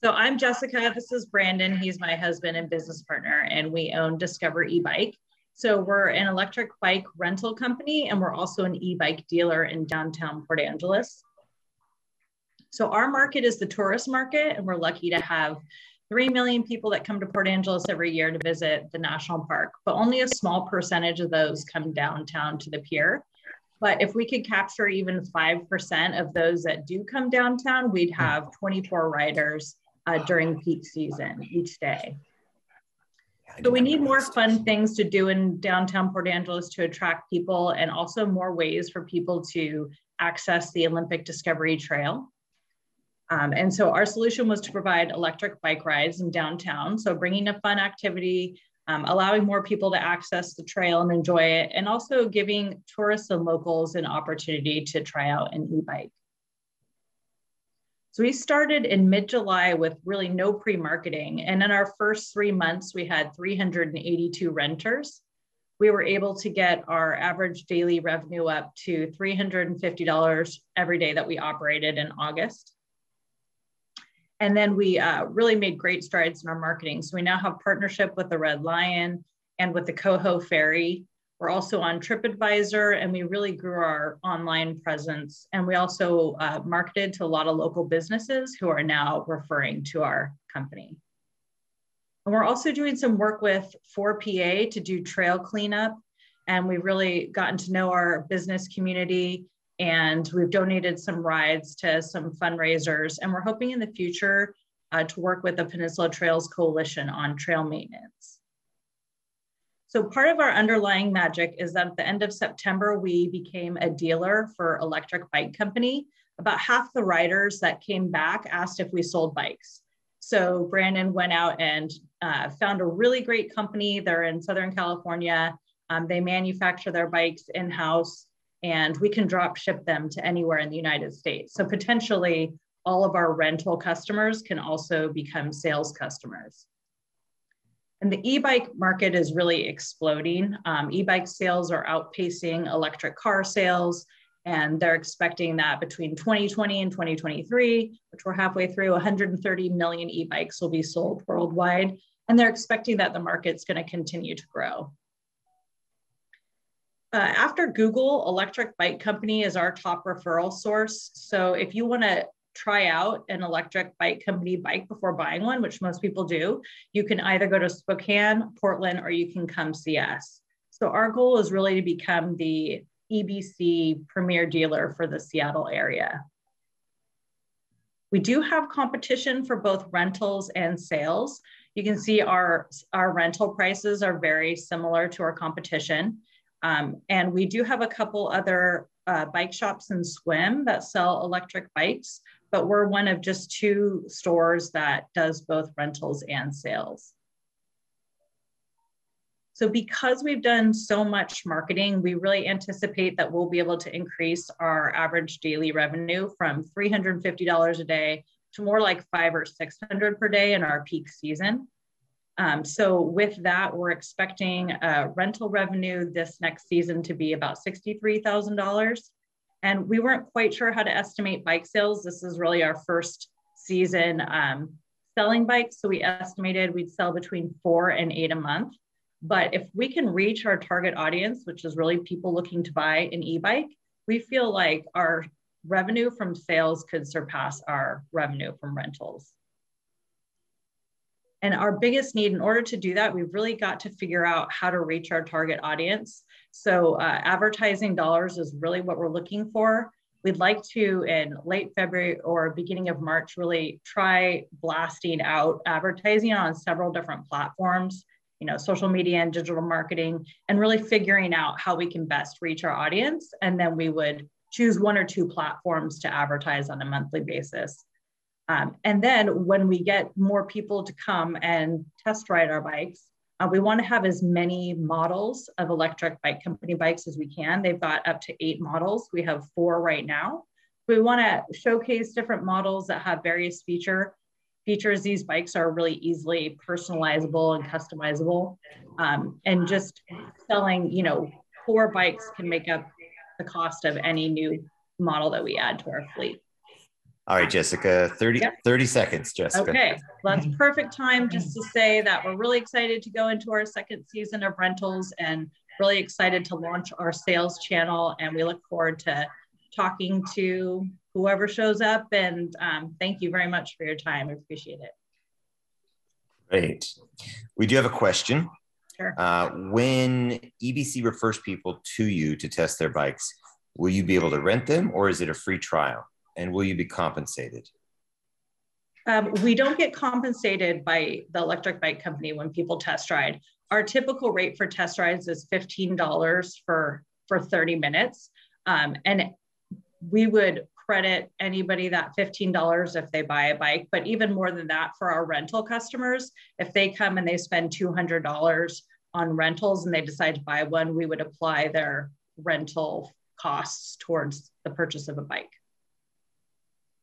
So I'm Jessica, this is Brandon, he's my husband and business partner, and we own Discover e-bike. So we're an electric bike rental company, and we're also an e-bike dealer in downtown Port Angeles. So our market is the tourist market, and we're lucky to have 3 million people that come to Port Angeles every year to visit the national park, but only a small percentage of those come downtown to the pier. But if we could capture even 5% of those that do come downtown, we'd have 24 riders during peak season each day. So we need more fun things to do in downtown Port Angeles to attract people, and also more ways for people to access the Olympic Discovery Trail. And so our solution was to provide electric bike rides in downtown. So bringing a fun activity, allowing more people to access the trail and enjoy it, and also giving tourists and locals an opportunity to try out an e-bike. So we started in mid-July with really no pre-marketing. And in our first 3 months, we had 382 renters. We were able to get our average daily revenue up to $350 every day that we operated in August. And then we really made great strides in our marketing. So we now have partnership with the Red Lion and with the Coho Ferry. We're also on TripAdvisor, and we really grew our online presence. And we also marketed to a lot of local businesses who are now referring to our company. And we're also doing some work with 4PA to do trail cleanup. And we've really gotten to know our business community, and we've donated some rides to some fundraisers. And we're hoping in the future to work with the Peninsula Trails Coalition on trail maintenance. So part of our underlying magic is that at the end of September, we became a dealer for Electric Bike Company. About half the riders that came back asked if we sold bikes. So Brandon went out and found a really great company. They're in Southern California. They manufacture their bikes in-house, and we can drop ship them to anywhere in the United States. So potentially all of our rental customers can also become sales customers. And the e-bike market is really exploding. E-bike sales are outpacing electric car sales, and they're expecting that between 2020 and 2023, which we're halfway through, 130 million e-bikes will be sold worldwide. And they're expecting that the market's going to continue to grow. After Google, Electric Bike Company is our top referral source. So if you want to try out an Electric Bike Company bike before buying one, which most people do, you can either go to Spokane, Portland, or you can come see us. So our goal is really to become the EBC premier dealer for the Seattle area. We do have competition for both rentals and sales. You can see our rental prices are very similar to our competition. And we do have a couple other bike shops in Swim that sell electric bikes, but we're one of just 2 stores that does both rentals and sales. So because we've done so much marketing, we really anticipate that we'll be able to increase our average daily revenue from $350 a day to more like $500 or $600 per day in our peak season. So with that, we're expecting rental revenue this next season to be about $63,000. And we weren't quite sure how to estimate bike sales. This is really our first season selling bikes. So we estimated we'd sell between 4 and 8 a month. But if we can reach our target audience, which is really people looking to buy an e-bike, we feel like our revenue from sales could surpass our revenue from rentals. And our biggest need, in order to do that, we've really got to figure out how to reach our target audience. So advertising dollars is really what we're looking for. We'd like to, in late February or beginning of March, really try blasting out advertising on several different platforms, social media and digital marketing, and really figuring out how we can best reach our audience. And then we would choose 1 or 2 platforms to advertise on a monthly basis. And then when we get more people to come and test ride our bikes, we want to have as many models of Electric Bike Company bikes as we can. They've got up to 8 models. We have 4 right now. We want to showcase different models that have various features. These bikes are really easily personalizable and customizable. And just selling, 4 bikes can make up the cost of any new model that we add to our fleet. All right, Jessica, 30, Yep. 30 seconds, Jessica. Okay, well, that's perfect time just to say that we're really excited to go into our second season of rentals and really excited to launch our sales channel. And we look forward to talking to whoever shows up. And thank you very much for your time. I appreciate it. Great. We do have a question. Sure. When EBC refers people to you to test their bikes, will you be able to rent them or is it a free trial? And will you be compensated? We don't get compensated by the electric bike company when people test ride. Our typical rate for test rides is $15 for 30 minutes. And we would credit anybody that $15 if they buy a bike, but even more than that for our rental customers, if they come and they spend $200 on rentals and they decide to buy one, we would apply their rental costs towards the purchase of a bike.